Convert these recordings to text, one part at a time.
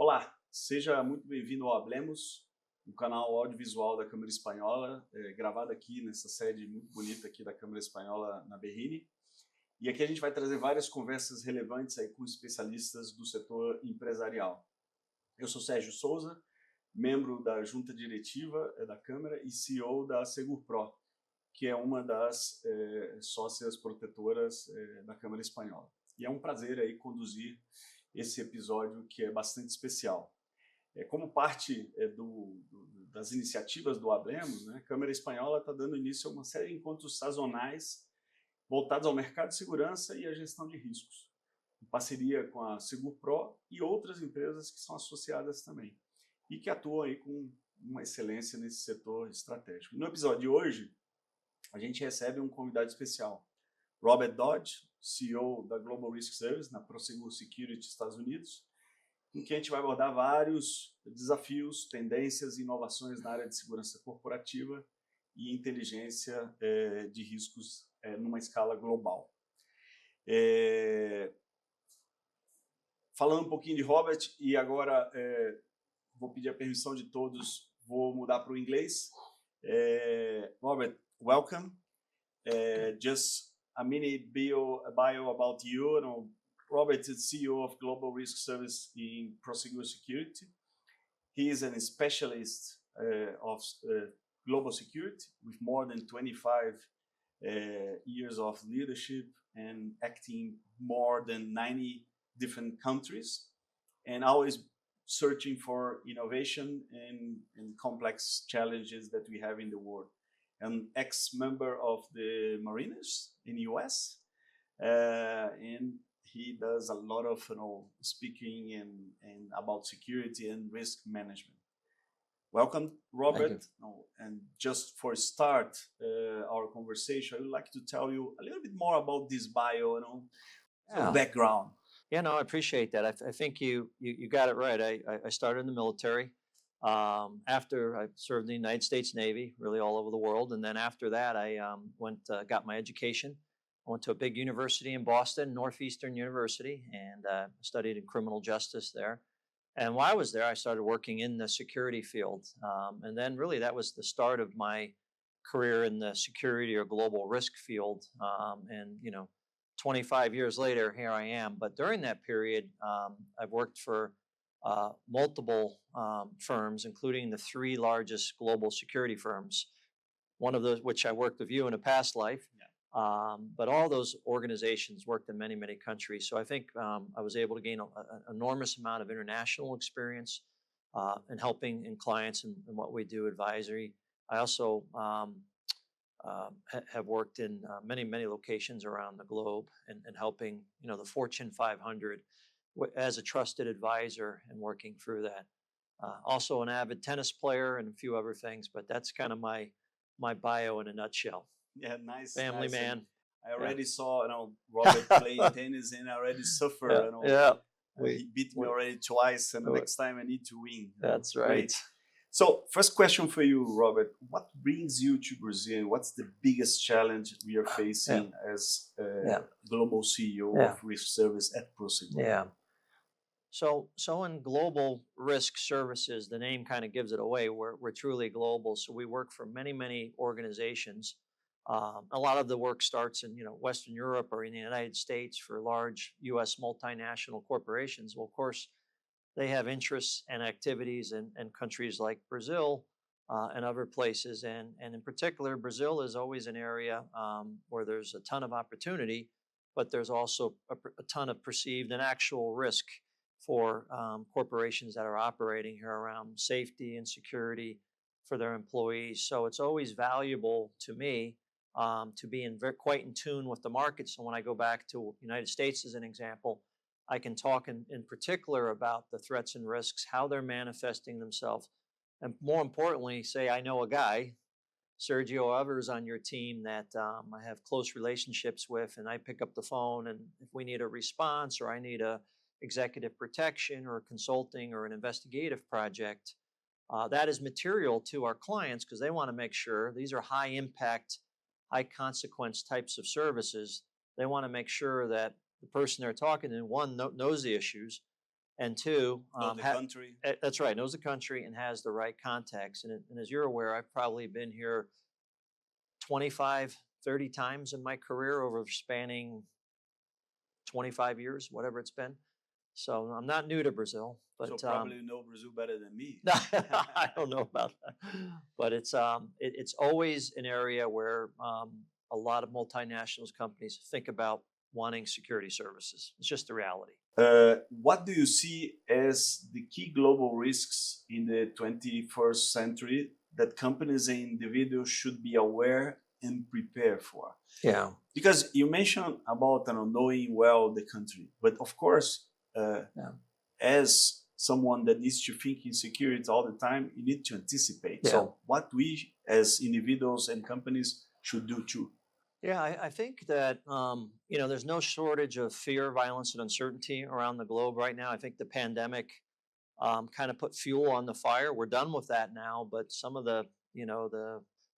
Olá, seja muito bem-vindo ao Hablemos, um canal audiovisual da Câmara Espanhola, gravado aqui nessa sede muito bonita aqui da Câmara Espanhola na Berrini. E aqui a gente vai trazer várias conversas relevantes aí com especialistas do setor empresarial. Eu sou Sergio Souza, membro da junta diretiva da Câmara e CEO da SegurPro, que é uma das sócias protetoras da Câmara Espanhola. E é um prazer aí conduzir esse episódio que é bastante especial. Como parte das iniciativas do Hablemos, né, a Câmara Espanhola está dando início a uma série de encontros sazonais voltados ao mercado de segurança e à gestão de riscos, em parceria com a SegurPro e outras empresas que são associadas também, e que atuam aí com uma excelência nesse setor estratégico. No episódio de hoje, a gente recebe um convidado especial, Robert Dodge, CEO da Global Risk Service na Prosegur Security, Estados Unidos, em que a gente vai abordar vários desafios, tendências e inovações na área de segurança corporativa e inteligência de riscos numa escala global. Falando um pouquinho de Robert, e agora vou pedir a permissão de todos, vou mudar para o inglês. Robert, welcome. Just a mini bio about you. Robert is CEO of Global Risk Service in Prosegur Security. He is a specialist of global security with more than 25 years of leadership and acting more than 90 different countries, and always searching for innovation and complex challenges that we have in the world. An ex-member of the Marines in the US, and he does a lot of speaking and about security and risk management. Welcome, Robert. And just for start our conversation, I would like to tell you a little bit more about this bio, background. Yeah, no, I appreciate that. I think you got it right. I started in the military. After I served in the United States Navy, really all over the world. And then after that, I got my education. I went to a big university in Boston, Northeastern University, and studied in criminal justice there. And while I was there, I started working in the security field. And then really that was the start of my career in the security or global risk field. And 25 years later, here I am. But during that period, I've worked for multiple firms, including the three largest global security firms, one of those which I worked with you in a past life. Yeah. But all those organizations worked in many, many countries. So I think I was able to gain an enormous amount of international experience in helping in clients and what we do advisory. I also have worked in many, many locations around the globe and helping, the Fortune 500 as a trusted advisor and working through that. Also an avid tennis player and a few other things, but that's kind of my bio in a nutshell. Yeah, nice. Family man. I already saw, Robert playing tennis, and I already suffer. He beat me already twice, and the next time I need to win. That's right. Great. So, first question for you, Robert. What brings you to Brazil? What's the biggest challenge we are facing as global CEO of Risk Service at Prosegur? Yeah. So in global risk services, the name kind of gives it away. We're truly global. So we work for many, many organizations. A lot of the work starts in Western Europe or in the United States for large U.S. multinational corporations. Well, of course, they have interests and activities in countries like Brazil and other places. And in particular, Brazil is always an area where there's a ton of opportunity, but there's also a ton of perceived and actual risk for corporations that are operating here around safety and security for their employees. So it's always valuable to me to be quite in tune with the market. So when I go back to the United States as an example, I can talk in particular about the threats and risks, how they're manifesting themselves, and more importantly, say I know a guy, Sergio, others on your team that I have close relationships with, and I pick up the phone, and if we need a response or I need a executive protection or consulting or an investigative project, that is material to our clients because they want to make sure these are high impact, high consequence types of services. They want to make sure that the person they're talking to, one, knows the issues, and two, Know the country. That's right, knows the country and has the right contacts. And as you're aware, I've probably been here 25, 30 times in my career over spanning 25 years, whatever it's been. So I'm not new to Brazil, but so probably know Brazil better than me. I don't know about that, but it's always an area where a lot of multinationals companies think about wanting security services. It's just the reality. What do you see as the key global risks in the 21st century that companies and individuals should be aware and prepare for? Yeah. Because you mentioned about knowing well the country, but of course, as someone that needs to think in security all the time, you need to anticipate. Yeah. So what we as individuals and companies should do too. Yeah, I think that there's no shortage of fear, violence, and uncertainty around the globe right now. I think the pandemic kind of put fuel on the fire. We're done with that now, but some of the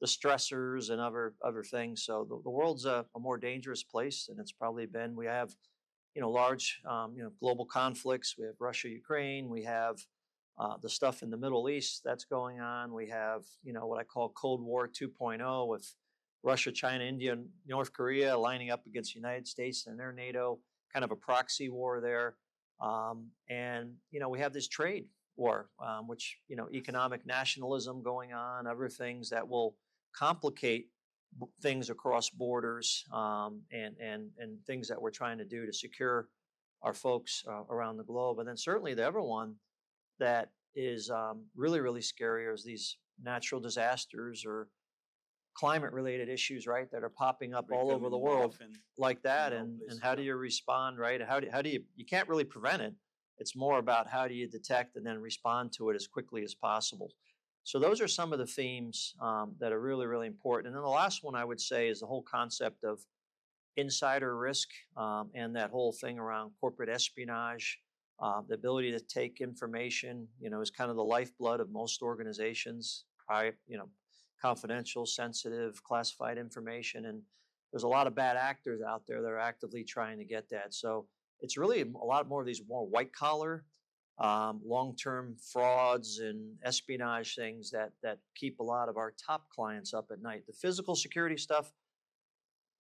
stressors and other things. So the world's a more dangerous place than it's probably been. We have large global conflicts. We have Russia, Ukraine. We have the stuff in the Middle East that's going on. We have what I call Cold War 2.0 with Russia, China, India, and North Korea lining up against the United States and their NATO, kind of a proxy war there. And we have this trade war, which, economic nationalism going on, other things that will complicate things across borders, and things that we're trying to do to secure our folks around the globe. And then certainly the other one that is really, really scary is these natural disasters or climate-related issues, right, that are popping up all over the world like that. And how do you respond, right? How do you can't really prevent it. It's more about how do you detect and then respond to it as quickly as possible. So those are some of the themes that are really, really important. And then the last one I would say is the whole concept of insider risk, and that whole thing around corporate espionage. The ability to take information, is kind of the lifeblood of most organizations. Confidential, sensitive, classified information, and there's a lot of bad actors out there that are actively trying to get that. So it's really a lot more of these more white collar, long-term frauds and espionage things that keep a lot of our top clients up at night. The physical security stuff,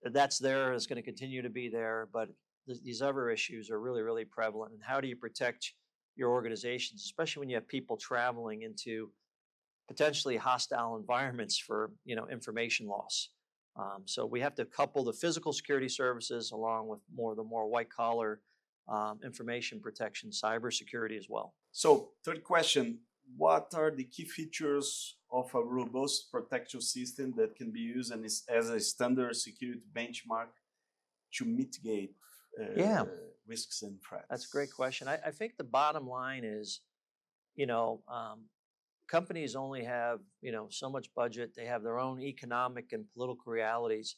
that's there, it's going to continue to be there, but these other issues are really, really prevalent. And how do you protect your organizations, especially when you have people traveling into potentially hostile environments for information loss? So we have to couple the physical security services along with the more white collar information protection, cybersecurity as well. So third question, what are the key features of a robust protection system that can be used as a standard security benchmark to mitigate risks and threats? That's a great question. I think the bottom line is, companies only have, so much budget. They have their own economic and political realities.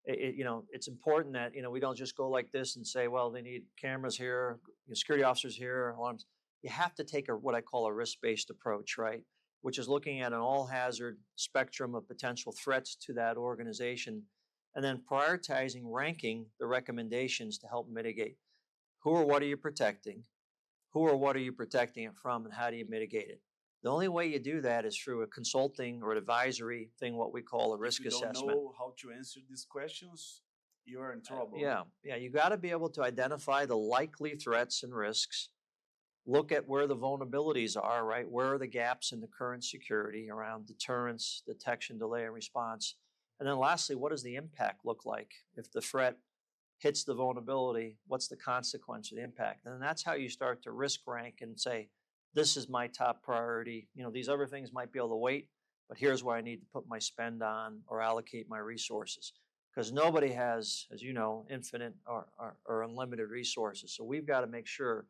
It's important that, we don't just go like this and say, well, they need cameras here, security officers here, alarms. You have to take what I call a risk-based approach, right? Which is looking at an all-hazard spectrum of potential threats to that organization, and then prioritizing, ranking the recommendations to help mitigate. Who or what are you protecting? Who or what are you protecting it from, and how do you mitigate it? The only way you do that is through a consulting or an advisory thing, what we call a risk assessment. If you don't know how to answer these questions, you're in trouble. Yeah. You got to be able to identify the likely threats and risks, look at where the vulnerabilities are, right? Where are the gaps in the current security around deterrence, detection, delay, and response? And then lastly, what does the impact look like? If the threat hits the vulnerability, what's the consequence of the impact? And that's how you start to risk rank and say, this is my top priority. These other things might be able to wait, but here's where I need to put my spend on or allocate my resources. Because nobody has, as you know, infinite or unlimited resources. So we've got to make sure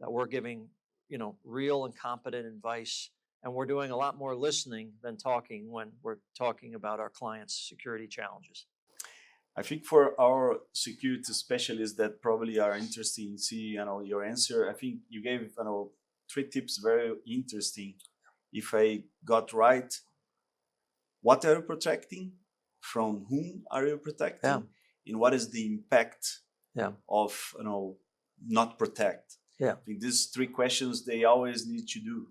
that we're giving, real and competent advice. And we're doing a lot more listening than talking when we're talking about our clients' security challenges. I think for our security specialists that probably are interested in seeing your answer, I think you gave 3 tips very interesting. If I got right, what are you protecting? From whom are you protecting? Yeah. And what is the impact of not protect? Yeah. I think these three questions they always need to do.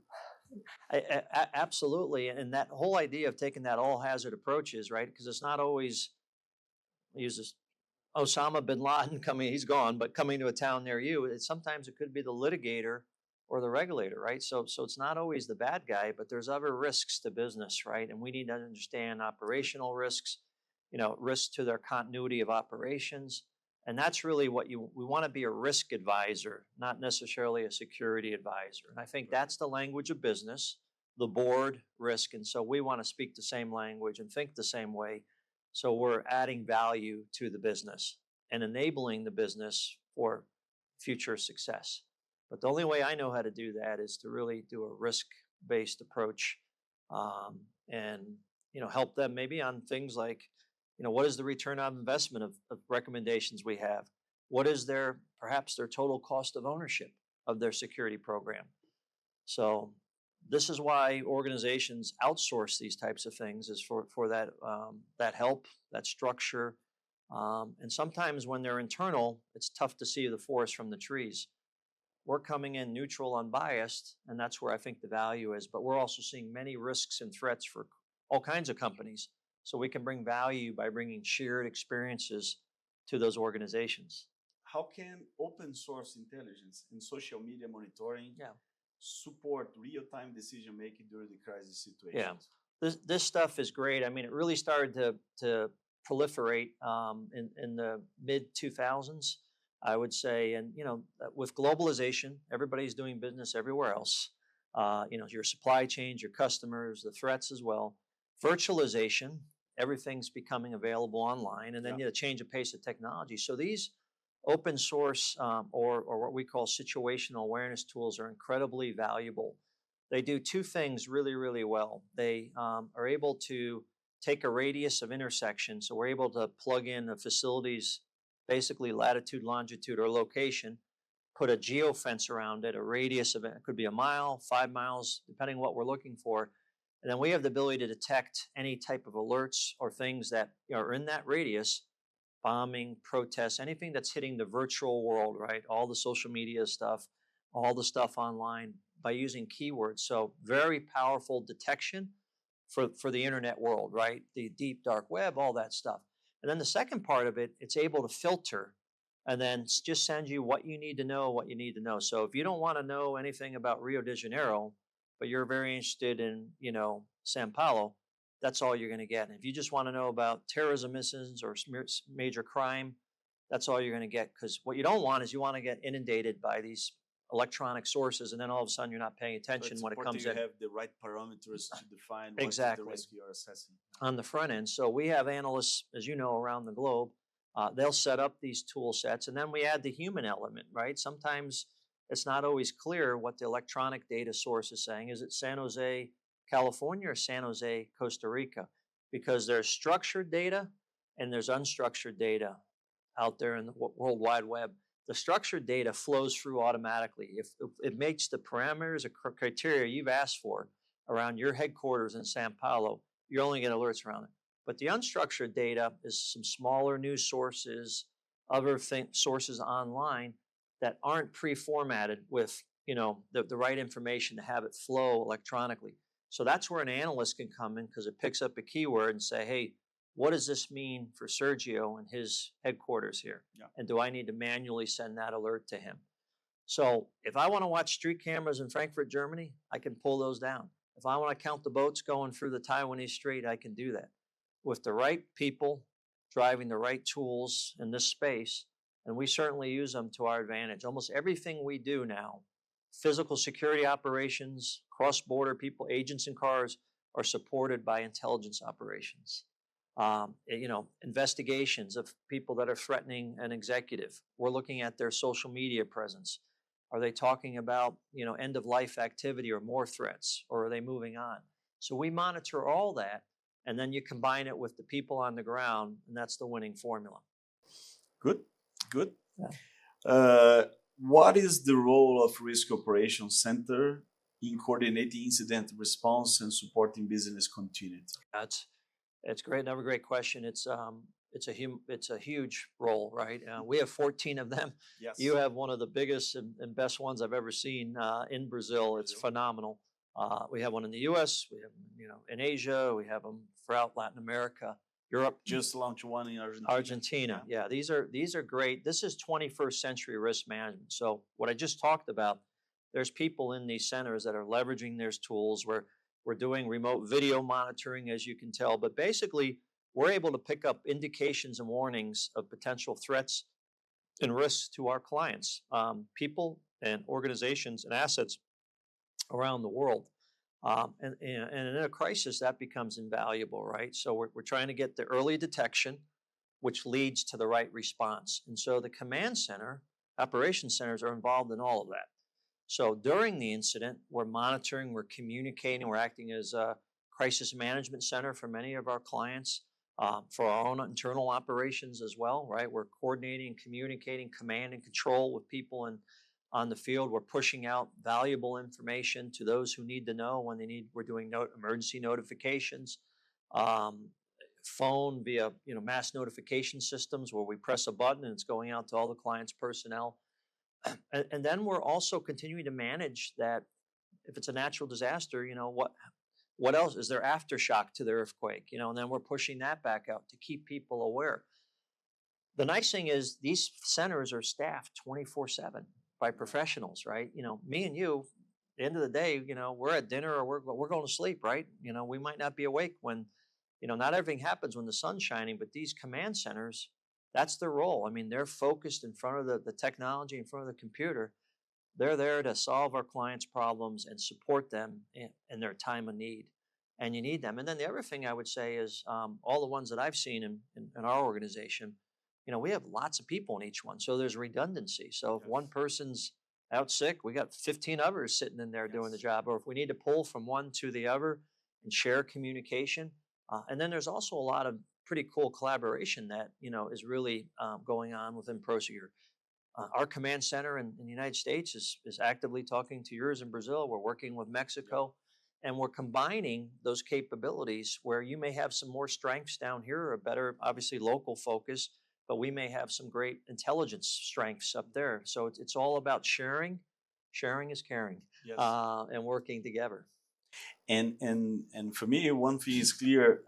Absolutely. And that whole idea of taking that all hazard approaches, right? Because it's not always, uses Osama bin Laden coming, he's gone, but coming to a town near you, sometimes it could be the litigator or the regulator, right? So it's not always the bad guy, but there's other risks to business, right? And we need to understand operational risks, risks to their continuity of operations. And that's really what we want to be a risk advisor, not necessarily a security advisor. And I think that's the language of business, the board, risk. And so we want to speak the same language and think the same way. So we're adding value to the business and enabling the business for future success. But the only way I know how to do that is to really do a risk-based approach, and help them maybe on things like, what is the return on investment of recommendations we have? What is perhaps their total cost of ownership of their security program? So this is why organizations outsource these types of things, is for that help, that structure. And sometimes when they're internal, it's tough to see the forest from the trees. We're coming in neutral, unbiased, and that's where I think the value is. But we're also seeing many risks and threats for all kinds of companies. So we can bring value by bringing shared experiences to those organizations. How can open source intelligence and social media monitoring support real-time decision-making during the crisis situations? Yeah, this stuff is great. I mean, it really started to proliferate in the mid-2000s, I would say. And, with globalization, everybody's doing business everywhere else. Your supply chains, your customers, the threats as well. Virtualization, everything's becoming available online, and then you change the pace of technology. So these open source or what we call situational awareness tools are incredibly valuable. They do two things really, really well. They are able to take a radius of intersection. So we're able to plug in a facility's basically latitude, longitude, or location, put a geofence around it, a radius of it could be a mile, 5 miles, depending what we're looking for. And then we have the ability to detect any type of alerts or things that are in that radius, bombing, protests, anything that's hitting the virtual world, right? All the social media stuff, all the stuff online, by using keywords. So very powerful detection for the internet world, right? The deep dark web, all that stuff. And then the second part of it, it's able to filter and then just send you what you need to know, So if you don't want to know anything about Rio de Janeiro, but you're very interested in, São Paulo, that's all you're going to get. And if you just want to know about terrorism incidents or major crime, that's all you're going to get. Because what you don't want is you want to get inundated by these electronic sources, and then all of a sudden you're not paying attention when it comes in. You have the right parameters to define exactly what is the risk you're assessing on the front end. So we have analysts, as you know, around the globe. They'll set up these tool sets, and then we add the human element, right? Sometimes it's not always clear what the electronic data source is saying. Is it San Jose, California, or San Jose, Costa Rica? Because there's structured data and there's unstructured data out there in the World Wide Web. The structured data flows through automatically. If it makes the parameters or criteria you've asked for around your headquarters in São Paulo, you only get alerts around it. But the unstructured data is some smaller news sources, other sources online that aren't pre-formatted with the right information to have it flow electronically. So that's where an analyst can come in, because it picks up a keyword and say, hey, what does this mean for Sergio and his headquarters here? Yeah. And do I need to manually send that alert to him? So if I want to watch street cameras in Frankfurt, Germany, I can pull those down. If I want to count the boats going through the Taiwanese Strait, I can do that. With the right people driving the right tools in this space, and we certainly use them to our advantage. Almost everything we do now, physical security operations, cross-border people, agents in cars, are supported by intelligence operations. Investigations of people that are threatening an executive. We're looking at their social media presence. Are they talking about, end-of-life activity or more threats, or are they moving on? So we monitor all that, and then you combine it with the people on the ground, and that's the winning formula. Good. Yeah. What is the role of Risk Operations Center in coordinating incident response and supporting business continuity? It's great. Another great question. It's it's a huge role, right? We have 14 of them. Yes. You have one of the biggest and best ones I've ever seen in Brazil. It's phenomenal. We have one in the U.S. We have, in Asia. We have them throughout Latin America, Europe. Just launched one in Argentina. Argentina, yeah. These are great. This is 21st century risk management. So what I just talked about, there's people in these centers that are leveraging their tools. We're doing remote video monitoring, as you can tell, but basically we're able to pick up indications and warnings of potential threats and risks to our clients, people and organizations and assets around the world. And in a crisis, that becomes invaluable, right? So we're trying to get the early detection, which leads to the right response. And so the command center, operations centers are involved in all of that. So during the incident, we're monitoring, we're communicating, we're acting as a crisis management center for many of our clients, for our own internal operations as well, right? We're coordinating and communicating command and control with people on the field. We're pushing out valuable information to those who need to know when they need. We're doing emergency notifications, phone via mass notification systems where we press a button and it's going out to all the client's personnel. And then we're also continuing to manage that. If it's a natural disaster, what else is there aftershock to the earthquake? And then we're pushing that back out to keep people aware. The nice thing is these centers are staffed 24/7 by professionals, right? Me and you, at the end of the day, we're at dinner or we're going to sleep, right? We might not be awake when, not everything happens when the sun's shining, but these command centers, that's their role. I mean, they're focused in front of the technology, in front of the computer. They're there to solve our clients' problems and support them in their time of need. And you need them. And then the other thing I would say is all the ones that I've seen in our organization, we have lots of people in each one. So there's redundancy. So if one person's out sick, we got 15 others sitting in there doing the job. Or if we need to pull from one to the other and share communication. And then there's also a lot of pretty cool collaboration that, is really going on within Prosegur. Our command center in the United States is actively talking to yours in Brazil. We're working with Mexico, and we're combining those capabilities where you may have some more strengths down here, or a better, obviously, local focus, but we may have some great intelligence strengths up there. So it's all about sharing. Sharing is caring, and working together. And for me, one thing is clear,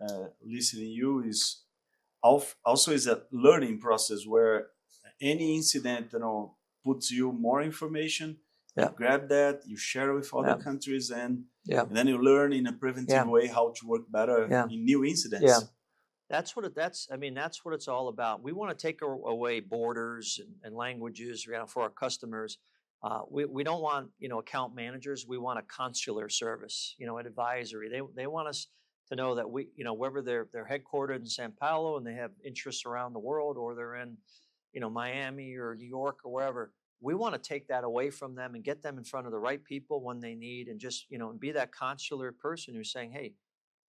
listening to you, is also is a learning process where any incident puts you more information. You grab that, you share with other countries, and then you learn in a preventive way how to work better in new incidents. Yeah. That's what it's all about. We want to take away borders and languages for our customers. We don't want account managers. We want a consular service, an advisory. They want us to know that whether they're headquartered in São Paulo and they have interests around the world, or they're in Miami or New York or wherever, we want to take that away from them and get them in front of the right people when they need, and just be that consular person who's saying, hey,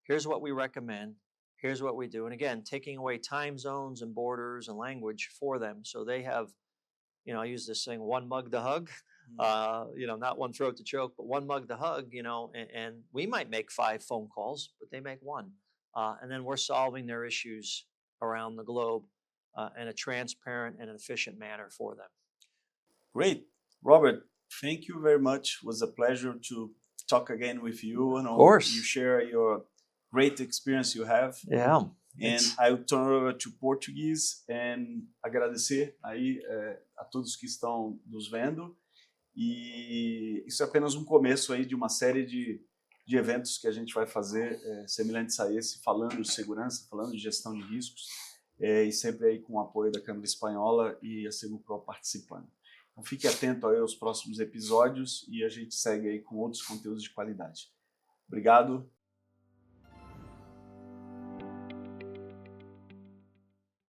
here's what we recommend. Here's what we do. And again, taking away time zones and borders and language for them. So they have, I use this saying, one mug to hug, not one throat to choke, but one mug to hug, and we might make 5 phone calls, but they make 1. And then we're solving their issues around the globe in a transparent and efficient manner for them. Great. Robert, thank you very much. It was a pleasure to talk again with you. Of course. You share your great experience you have. Yeah. And I'll turn over to Portuguese and agradecer aí a todos que estão nos vendo. E isso é apenas um começo aí de uma série de eventos que a gente vai fazer semelhantes a esse, falando de segurança, falando de gestão de riscos, e sempre aí com o apoio da Câmara Espanhola e a SegurPro participando. Então fique atento aí aos próximos episódios e a gente segue aí com outros conteúdos de qualidade. Obrigado.